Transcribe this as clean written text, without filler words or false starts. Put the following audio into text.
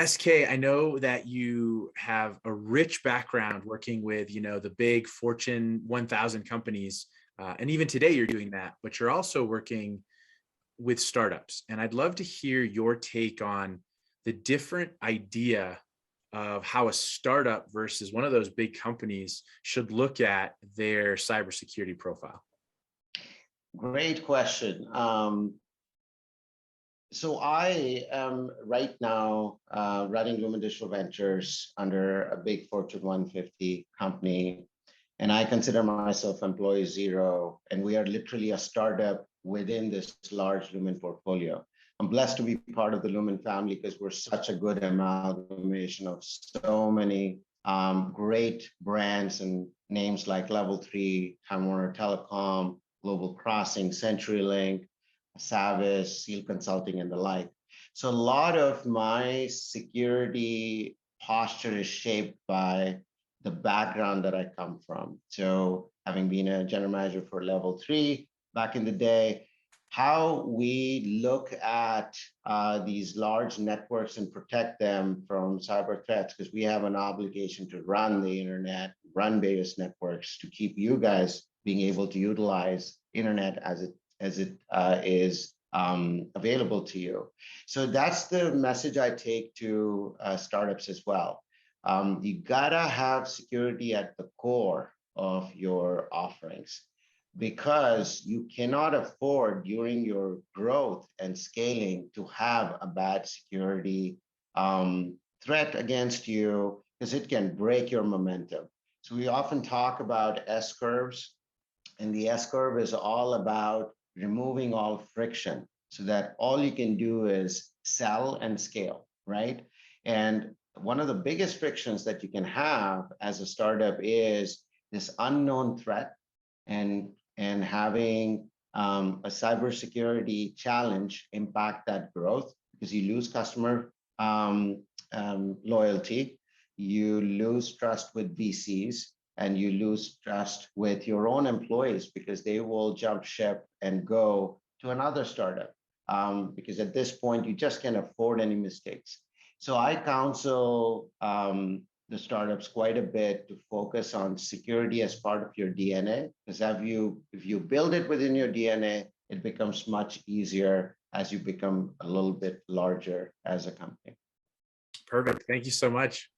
SK, I know that you have a rich background working with, the big Fortune 1000 companies. And even today you're doing that, but you're also working with startups. And I'd love to hear your take on the different idea of how a startup versus one of those big companies should look at their cybersecurity profile. Great question. So I am right now running Lumen Digital Ventures under a big Fortune 150 company, and I consider myself employee zero, and we are literally a startup within this large Lumen portfolio. I'm blessed to be part of the Lumen family because we're such a good amalgamation of so many great brands and names like Level 3, Time Warner Telecom, Global Crossing, CenturyLink, Savvis, Seal Consulting, and the like. So a lot of my security posture is shaped by the background that I come from. So having been a general manager for Level 3 back in the day, how we look at these large networks and protect them from cyber threats, because we have an obligation to run the internet, run various networks to keep you guys being able to utilize internet as it is available to you. So that's the message I take to startups as well. You gotta have security at the core of your offerings, because you cannot afford during your growth and scaling to have a bad security threat against you, because it can break your momentum. So we often talk about S curves, and the S curve is all about removing all friction so that all you can do is sell and scale, right? And one of the biggest frictions that you can have as a startup is this unknown threat, and having a cybersecurity challenge impact that growth, because you lose customer loyalty, you lose trust with VCs, and you lose trust with your own employees because they will jump ship and go to another startup, because at this point you just can't afford any mistakes. So I counsel the startups quite a bit to focus on security as part of your DNA, because if you build it within your DNA, it becomes much easier as you become a little bit larger as a company. Perfect. Thank you so much.